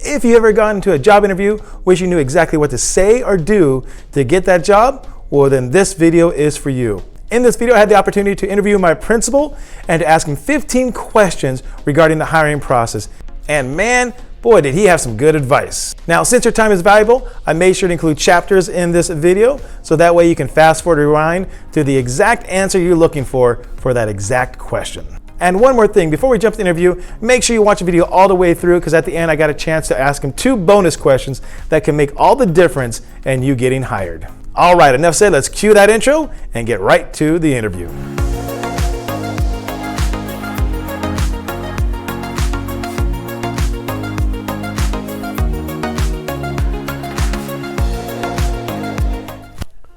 If you ever got into a job interview, wish you knew exactly what to say or do to get that job, well then this video is for you. In this video, I had the opportunity to interview my principal and to ask him 15 questions regarding the hiring process. And man, boy, did he have some good advice. Now, since your time is valuable, I made sure to include chapters in this video, so that way you can fast forward or rewind to the exact answer you're looking for that exact question. And one more thing, before we jump to the interview, make sure you watch the video all the way through, because at the end I got a chance to ask him 2 bonus questions that can make all the difference in you getting hired. All right, enough said, let's cue that intro and get right to the interview.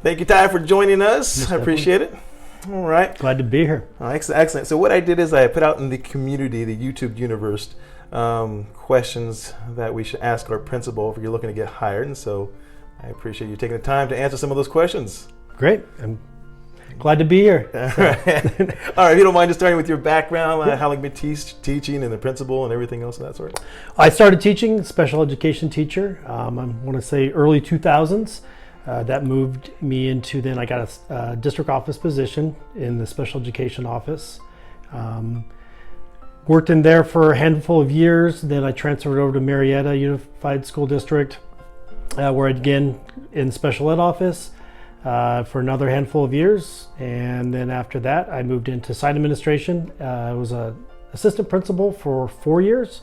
Thank you, Tye, for joining us. Yes, I appreciate it. All right. Glad to be here. Excellent. So what I did is I put out in the community, the YouTube universe, questions that we should ask our principal if you're looking to get hired. And so I appreciate you taking the time to answer some of those questions. Great. I'm glad to be here. All right. All right. If you don't mind just starting with your background, how long you've been teaching and the principal and everything else of that sort. I started teaching, special education teacher. I want to say early 2000s. That moved me into, then I got a district office position in the special education office. Worked in there for a handful of years. Then I transferred over to Marietta Unified School District, where again in special ed office for another handful of years. And then after that, I moved into site administration. I was an assistant principal for 4 years.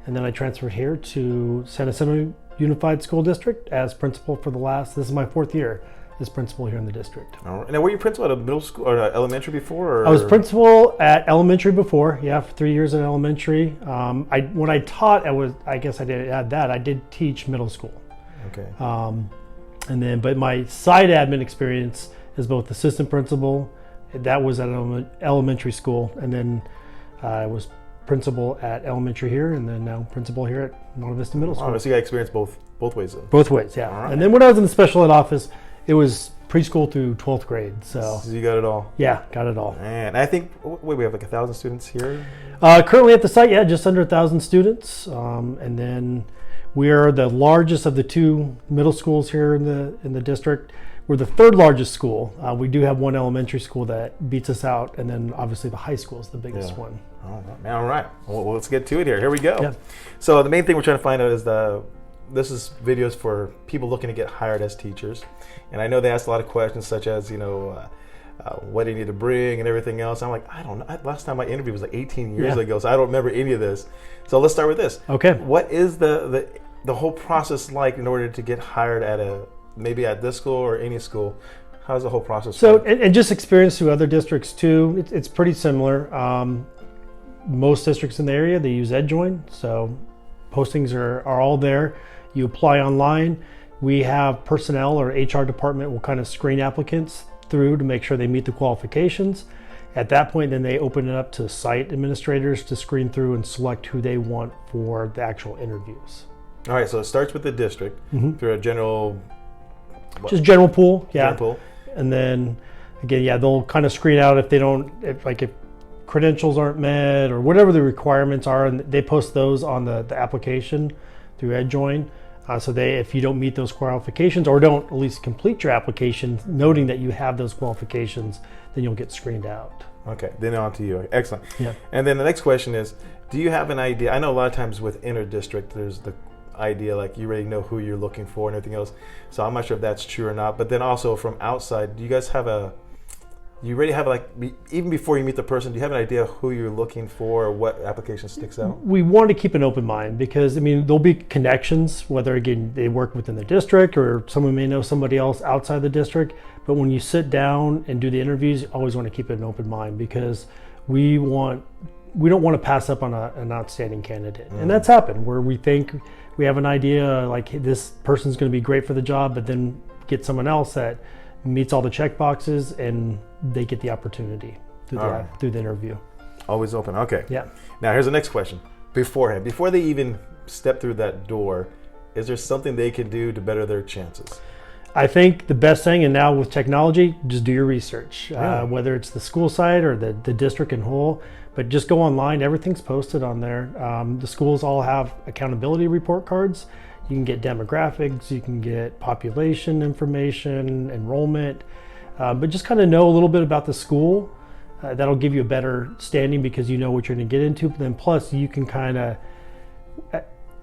And then I transferred here to San Jacinto Unified School District as principal for this is my 4th year as principal here in the district. All right. Now, were you principal at a middle school or elementary before? Or? I was principal at elementary before, for 3 years at elementary. When I taught, I guess I did add that, I did teach middle school. Okay. But my site admin experience is both assistant principal, that was at an elementary school, and then I was principal at elementary here, and then now principal here at Monte Vista Middle School. So you got experience both ways then? Both ways, yeah. Right. And then when I was in the special ed office, it was preschool through 12th grade. So you got it all? Yeah, got it all. And I think, we have like 1,000 students here? Currently at the site, just under 1,000 students. And then we are the largest of the 2 middle schools here in the district. We're the 3rd largest school. We do have one elementary school that beats us out, and then obviously the high school is the biggest one. All right. Well, let's get to it here. Here we go. Yeah. So the main thing we're trying to find out is this is videos for people looking to get hired as teachers. And I know they asked a lot of questions such as, what do you need to bring and everything else. I'm like, I don't know. Last time I interviewed was like 18 years ago, so I don't remember any of this. So let's start with this. Okay. What is the whole process like in order to get hired maybe at this school or any school? How's the whole process? So, and just experience through other districts too, it's pretty similar. Most districts in the area, they use EdJoin, so postings are all there. You apply online. We have personnel or HR department will kind of screen applicants through to make sure they meet the qualifications. At that point, then they open it up to site administrators to screen through and select who they want for the actual interviews. All right, so it starts with the district through a general... Just general pool, General pool. And then again, they'll kind of screen out if credentials aren't met or whatever the requirements are, and they post those on the application through EdJoin. So if you don't meet those qualifications or don't at least complete your application, noting that you have those qualifications, then you'll get screened out. Okay, then on to you. Excellent. Yeah. And then the next question is, do you have an idea? I know a lot of times with inter-district, there's the idea like you already know who you're looking for and everything else. So I'm not sure if that's true or not. But then also from outside, do you guys have you already have even before you meet the person, do you have an idea of who you're looking for or what application sticks out? We want to keep an open mind because, there'll be connections, whether again, they work within the district or someone may know somebody else outside the district. But when you sit down and do the interviews, you always want to keep an open mind because we don't want to pass up on an outstanding candidate. And that's happened where we think we have an idea like this person's going to be great for the job, but then get someone else that meets all the check boxes and they get the opportunity through the interview. Always open. Okay. Yeah. Now here's the next question. Before they even step through that door, is there something they can do to better their chances? I think the best thing, and now with technology, just do your research, Yeah. whether it's the school site or the district in whole, but just go online. Everything's posted on there. The schools all have accountability report cards. You can get demographics, you can get population information, enrollment, but just kind of know a little bit about the school. That'll give you a better standing because you know what you're going to get into. But then plus you can kind of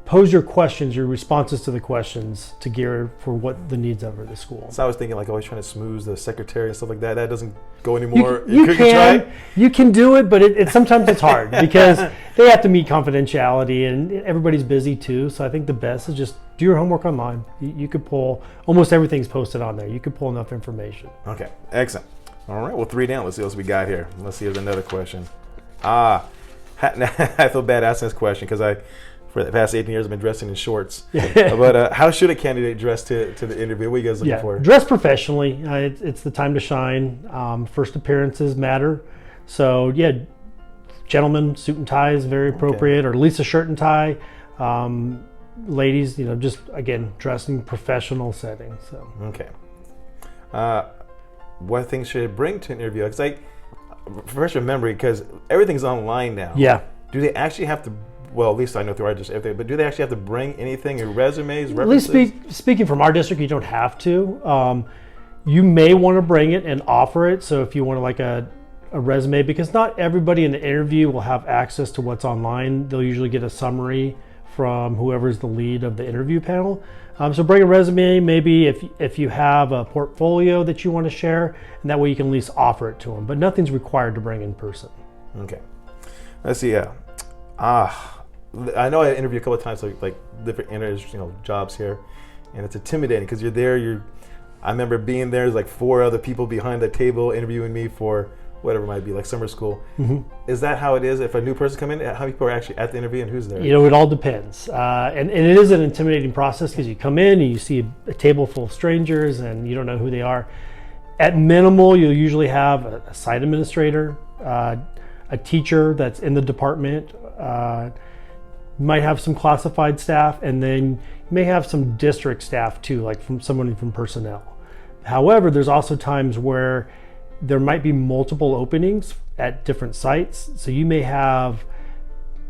pose your questions, your responses to the questions to gear for what the needs of the school. So I was thinking, like, always trying to smooth the secretary and stuff like that. That doesn't go anymore. You Could can, try? you can do it, but sometimes it's hard because they have to meet confidentiality and everybody's busy too. So I think the best is just do your homework online. You could pull, almost everything's posted on there. You could pull enough information. Okay, excellent. All right, well, 3 down. Let's see what else we got here. Let's see if there's another question. I feel bad asking this question because for the past 18 years, I've been dressing in shorts. But how should a candidate dress to the interview? What are you guys looking for? Dress professionally. It's the time to shine. First appearances matter. So, gentlemen, suit and tie is very appropriate, or at least a shirt and tie. Ladies, just, again, dressing professional setting. So. Okay. What things should it bring to an interview? Because refresh your memory, because everything's online now. Yeah. Do they actually have to? Well, at least I know through our district, everything. But do they actually have to bring anything? Your resumes, references? At least speaking from our district, you don't have to. You may want to bring it and offer it. So if you want like a resume, because not everybody in the interview will have access to what's online. They'll usually get a summary from whoever's the lead of the interview panel. So bring a resume, maybe if you have a portfolio that you want to share, and that way you can at least offer it to them. But nothing's required to bring in person. Okay. Let's see. I know I interviewed a couple of times, like different jobs here, and it's intimidating because you're there. I remember being there. There's like 4 other people behind the table interviewing me for whatever it might be, like summer school. Mm-hmm. Is that how it is? If a new person come in, how many people are actually at the interview and who's there? It all depends. And it is an intimidating process because you come in and you see a table full of strangers and you don't know who they are. At minimal, you'll usually have a site administrator, a teacher that's in the department, you might have some classified staff, and then you may have some district staff too, like from someone from personnel. However, there's also times where there might be multiple openings at different sites. So you may have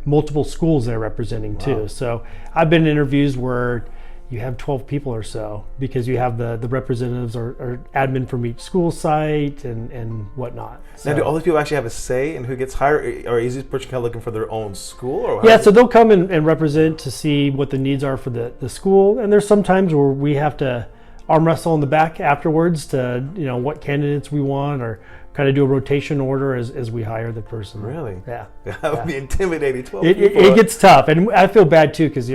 multiple schools they're representing too. So I've been in interviews where you have 12 people or so because you have the representatives or admin from each school site and whatnot. So, now, do all these people actually have a say in who gets hired, or is each person kind of looking for their own school? Or so they'll come and represent to see what the needs are for the school. And there's some times where we have to arm wrestle in the back afterwards to what candidates we want, or kind of do a rotation order as we hire the person. Really? Yeah. That would be intimidating. 12 people. It gets tough, and I feel bad too because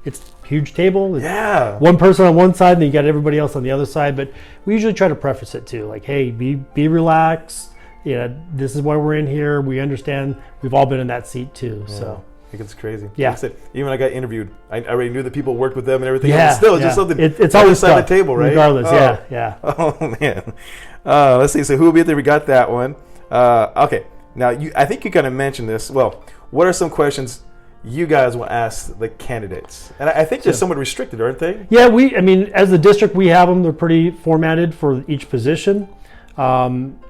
it's a huge table. It's one person on one side, and then you got everybody else on the other side. But we usually try to preface it too, like, hey, be relaxed. This is why we're in here. We understand. We've all been in that seat too. Yeah. So. I think it's crazy. Yeah. Like I said, even when I got interviewed, I already knew that people worked with them and everything. Yeah. But still, it's just something. It's always on the table, right? Regardless. Yeah. Oh man. Let's see. So who will be there? We got that one. Okay. Now, I think you kind of mentioned this. Well, what are some questions you guys will ask the candidates? And I think they're somewhat restricted, aren't they? Yeah. As the district, we have them. They're pretty formatted for each position.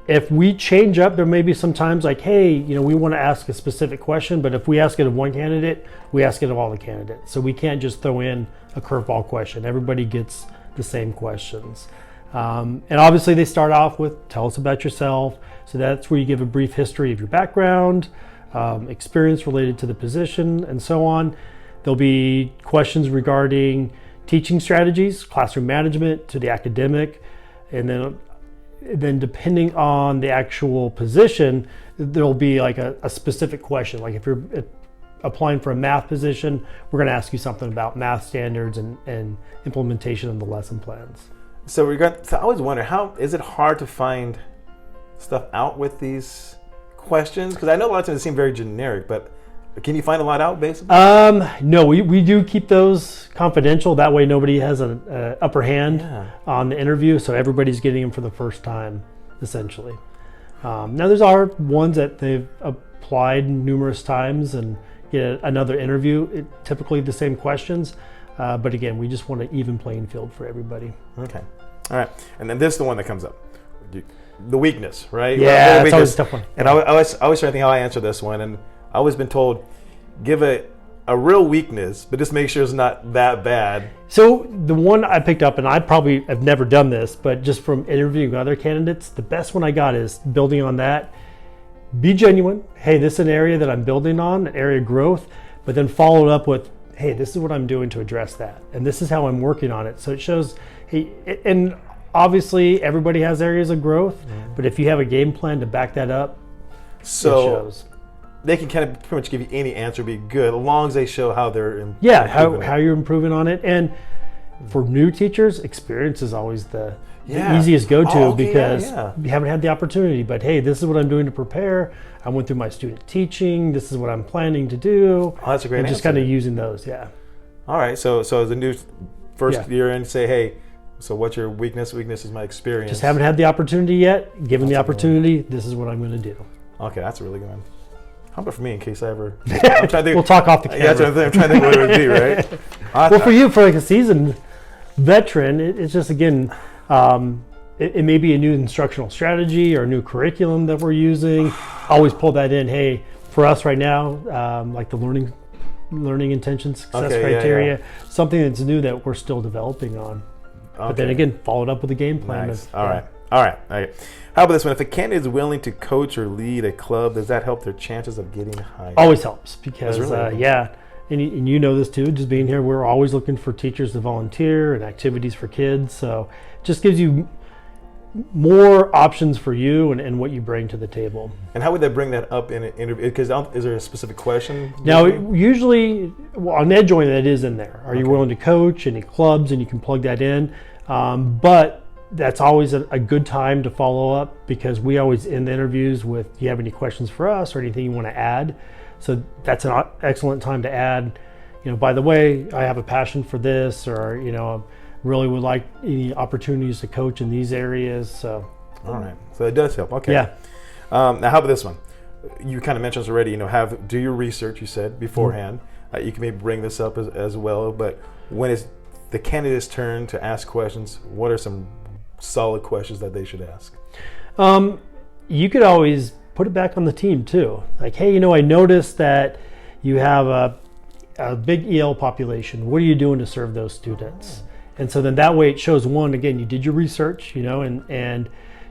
If we change up, there may be some times like, hey, we want to ask a specific question, but if we ask it of one candidate, we ask it of all the candidates. So we can't just throw in a curveball question. Everybody gets the same questions. And obviously they start off with, tell us about yourself. So that's where you give a brief history of your background, experience related to the position, and so on. There'll be questions regarding teaching strategies, classroom management, to the academic, and then depending on the actual position, there'll be like a specific question. Like if you're applying for a math position, we're going to ask you something about math standards and implementation of the lesson plans. So I always wonder, how is it hard to find stuff out with these questions? Because I know a lot of times they seem very generic, but can you find a lot out basically? No, we do keep those confidential. That way nobody has an upper hand on the interview, so everybody's getting them for the first time, essentially. Now there's ones that they've applied numerous times and get another interview, typically the same questions. But again, we just want an even playing field for everybody. Okay. All right. And then this is the one that comes up. The weakness, right? Yeah, it's always a tough one. And I always try to think how I answer this one. And I've always been told, give a real weakness, but just make sure it's not that bad. So the one I picked up, and I probably have never done this, but just from interviewing other candidates, the best one I got is building on that. Be genuine. Hey, this is an area that I'm building on, an area of growth, but then follow it up with, hey, this is what I'm doing to address that. And this is how I'm working on it. So it shows, hey, and obviously everybody has areas of growth, but if you have a game plan to back that up, so it shows. They can kind of pretty much give you any answer, be good, as long as they show how they're how you're improving on it. And for new teachers, experience is always the easiest go-to because you haven't had the opportunity. But hey, this is what I'm doing to prepare. I went through my student teaching. This is what I'm planning to do. Oh, that's a great answer. Just kind of using those, All right, so as a new first year in, say, hey, so what's your weakness? Weakness is my experience. Just haven't had the opportunity yet. Given the opportunity, this is what I'm going to do. Okay, that's a really good one. How about for me, in case I ever... I'm trying to think, we'll talk off the camera. Yeah, I'm trying to think what it would be, right? Well, for you, for like a seasoned veteran, it's just, again, it may be a new instructional strategy or a new curriculum that we're using. Always pull that in. Hey, for us right now, like the learning intention success criteria, something that's new that we're still developing on. But then again, followed up with a game plan. Nice. All right. How about this one? If a candidate is willing to coach or lead a club, does that help their chances of getting hired? Always helps because, really and you know this too, just being here, we're always looking for teachers to volunteer and activities for kids. So it just gives you more options for you and what you bring to the table. And how would they bring that up in an interview? Because is there a specific question? Now, usually, on EdJoin, that is in there. Are you willing to coach any clubs? And you can plug that in. But that's always a good time to follow up because we always end the interviews with, do you have any questions for us or anything you want to add? So that's an excellent time to add, by the way, I have a passion for this, or, really would like any opportunities to coach in these areas. So, all right. So it does help. Okay. Yeah. Now, how about this one? You kind of mentioned this already. Do your research. You said beforehand. You can maybe bring this up as well. But when it's the candidate's turn to ask questions, what are some solid questions that they should ask? You could always put it back on the team too. Like, hey, I noticed that you have a big EL population. What are you doing to serve those students? And so then that way it shows, one, again, you did your research, and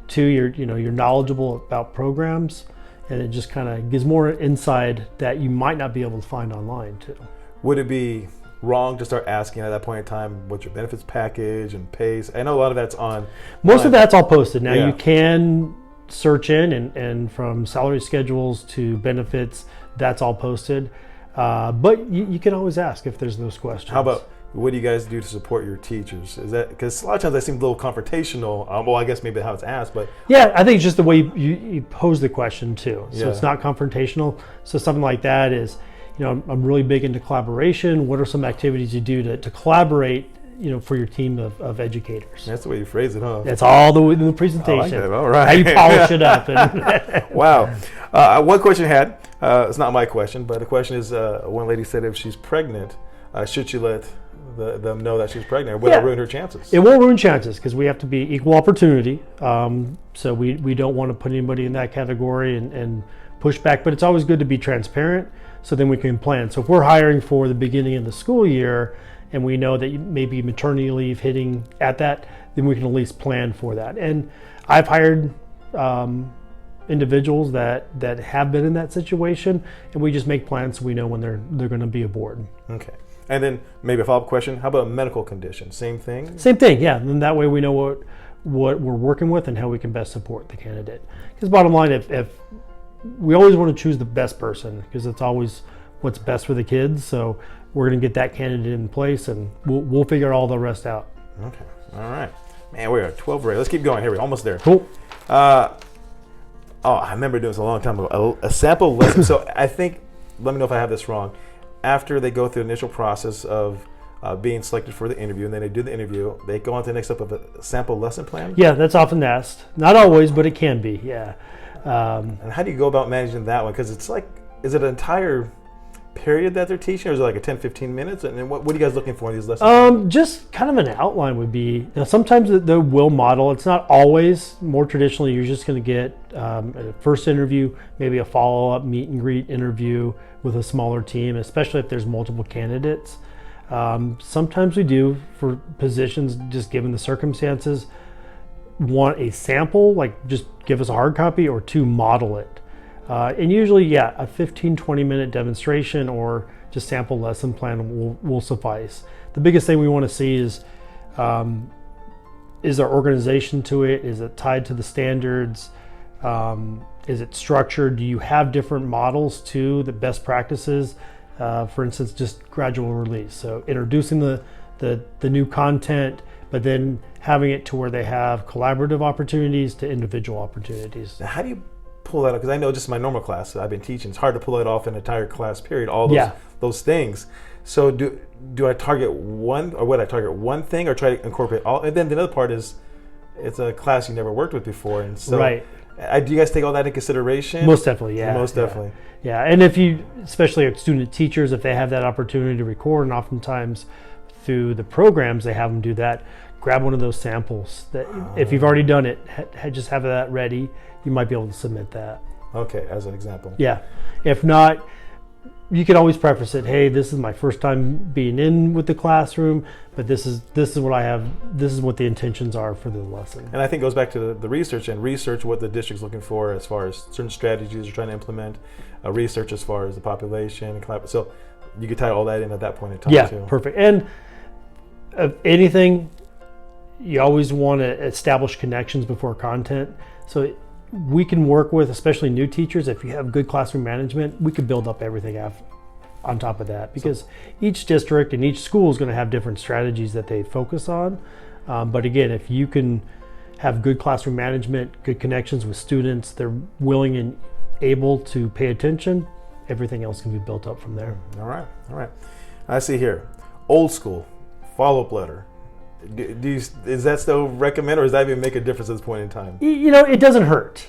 two, you're knowledgeable about programs, and it just kind of gives more insight that you might not be able to find online too. Would it be wrong to start asking at that point in time what's your benefits package and pays? I know a lot of that's on. Most of that's all posted. Now you can search in and from salary schedules to benefits, that's all posted. But you can always ask if there's those questions. How about, what do you guys do to support your teachers? Is that, because a lot of times that seems a little confrontational. Well, I guess maybe how it's asked, but I think it's just the way you pose the question too. So it's not confrontational. So something like that is, I'm really big into collaboration. What are some activities you do to collaborate, for your team of educators? That's the way you phrase it, huh? That's all in the presentation. I like that. All right. How you polish it up. Wow. One question I had, it's not my question, but the question is, one lady said if she's pregnant, should she let them know that she's pregnant? Will it ruin her chances? It won't ruin chances because we have to be equal opportunity. So we don't want to put anybody in that category and push back, but it's always good to be transparent so then we can plan. So if we're hiring for the beginning of the school year and we know that maybe maternity leave hitting at that, then we can at least plan for that. And I've hired individuals that have been in that situation, and we just make plans so we know when they're going to be aboard. Okay. And then maybe a follow-up question, how about a medical condition? Same thing? Same thing, yeah. And that way we know what we're working with and how we can best support the candidate. Because bottom line, if we always want to choose the best person because it's always what's best for the kids. So we're going to get that candidate in place, and we'll figure all the rest out. Okay. All right. Man, we are 12 right. Let's keep going. Here we're almost there. Cool. I remember doing this a long time ago. A sample lesson. So I think, let me know if I have this wrong. After they go through the initial process of being selected for the interview, and then they do the interview, they go on to the next step of a sample lesson plan? Yeah, that's often asked. Not always, but it can be, yeah. And how do you go about managing that one? Because it's like, is it an entire period that they're teaching, or is it like a 10, 15 minutes? And then what are you guys looking for in these lessons? Just kind of an outline would be, sometimes they will model. It's not always. More traditionally, you're just going to get a first interview, maybe a follow-up meet and greet interview with a smaller team, especially if there's multiple candidates. Sometimes we do, for positions, just given the circumstances, want a sample, like just give us a hard copy, or to model it. And usually, a 15, 20-minute demonstration or just sample lesson plan will suffice. The biggest thing we want to see is our organization to it? Is it tied to the standards? Is it structured? Do you have different models to the best practices? For instance, just gradual release. So introducing the new content, but then having it to where they have collaborative opportunities to individual opportunities. Now, how do you pull that up? Because I know just my normal class that I've been teaching, it's hard to pull it off an entire class period, all those things. So do I target one, or would I target one thing, or try to incorporate all? And then the other part is, it's a class you never worked with before, and so right. Do you guys take all that into consideration? Most definitely, yeah. Most definitely. Yeah, and if you, especially our student teachers, if they have that opportunity to record, and oftentimes through the programs they have them do that, grab one of those samples. That if you've already done it, just have that ready. You might be able to submit that. Okay, as an example. Yeah. If not, you can always preface it. Hey, this is my first time being in with the classroom, but this is what I have. This is what the intentions are for the lesson. And I think it goes back to the research, and research what the district's looking for as far as certain strategies you're trying to implement. Research as far as the population and so you could tie all that in at that point in time. Yeah, too. Perfect. And anything, you always want to establish connections before content. So we can work with, especially new teachers, if you have good classroom management, we could build up everything on top of that, because each district and each school is going to have different strategies that they focus on. But again, if you can have good classroom management, good connections with students, they're willing and able to pay attention, everything else can be built up from there. All right. I see here, old school, follow-up letter. Is that still recommend, or does that even make a difference at this point in time? It doesn't hurt.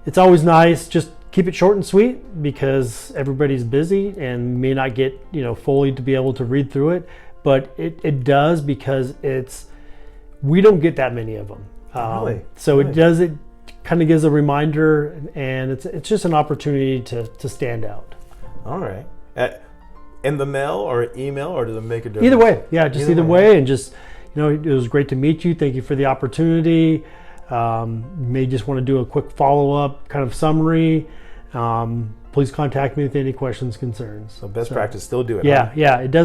It's always nice. Just keep it short and sweet, because everybody's busy and may not get fully to be able to read through it. But it does, because we don't get that many of them. Really? So it kind of gives a reminder, and it's just an opportunity to stand out. All right. In the mail or email, or does it make a difference? Either way, just either way, and just it was great to meet you. Thank you for the opportunity. You may just want to do a quick follow-up kind of summary. Please contact me with any questions, concerns. So best practice, still do it. Yeah, it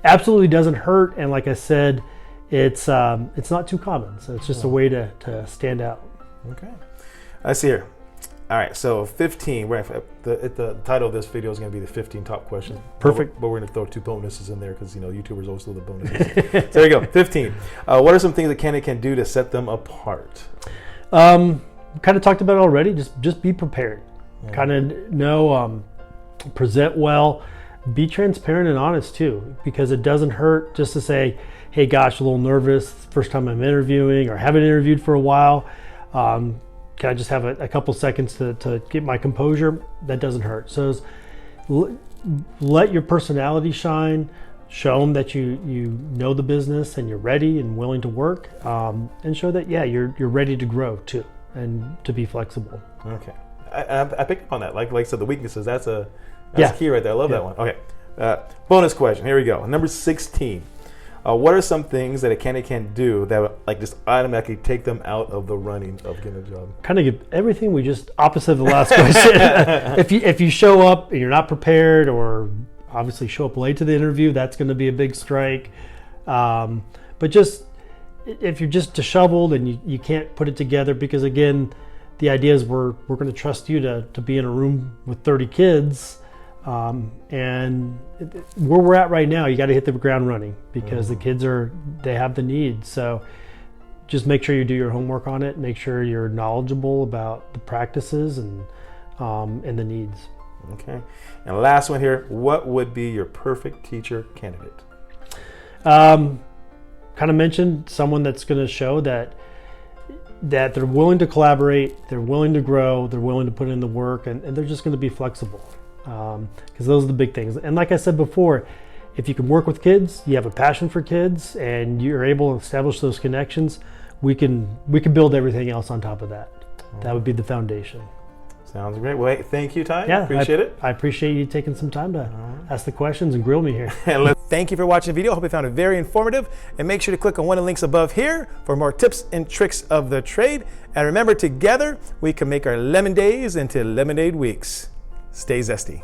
absolutely doesn't hurt, and like I said, it's not too common. So it's just a way to stand out. Okay, I see here. All right, so 15. The title of this video is going to be the 15 top questions. Perfect. But we're going to throw 2 bonuses in there, because YouTubers always throw the bonuses. So there you go, 15. What are some things that candidate can do to set them apart? Kind of talked about it already. Just be prepared. Yeah. Kind of know, present well, be transparent and honest too, because it doesn't hurt just to say, hey, gosh, a little nervous. First time I'm interviewing, or haven't interviewed for a while. Can I just have a couple seconds to get my composure? That doesn't hurt. So let your personality shine. Show them that you know the business and you're ready and willing to work, and show that you're ready to grow too, and to be flexible. Okay, I picked up on that. Like I said, the weaknesses. That's key right there. I love that one. Okay, bonus question. Here we go. Number 16. What are some things that a candidate can do that would just automatically take them out of the running of getting a job? Kind of get everything we just opposite of the last question. If you show up and you're not prepared, or obviously show up late to the interview, that's going to be a big strike. But just if you're just disheveled and you can't put it together, because again, the idea is we're going to trust you to be in a room with 30 kids. And where we're at right now, you got to hit the ground running, because the kids they have the needs. So just make sure you do your homework on it. Make sure you're knowledgeable about the practices and the needs. Okay. And last one here, what would be your perfect teacher candidate? Kind of mentioned someone that's going to show that they're willing to collaborate, they're willing to grow, they're willing to put in the work, and they're just going to be flexible. because those are the big things. And like I said before, if you can work with kids, you have a passion for kids, and you're able to establish those connections, we can build everything else on top of that. That would be the foundation. Sounds great. Well, hey, thank you, Tye. Yeah, Appreciate it. I appreciate you taking some time to ask the questions and grill me here. Thank you for watching the video. I hope you found it very informative. And make sure to click on one of the links above here for more tips and tricks of the trade. And remember, together, we can make our lemon days into lemonade weeks. Stay zesty.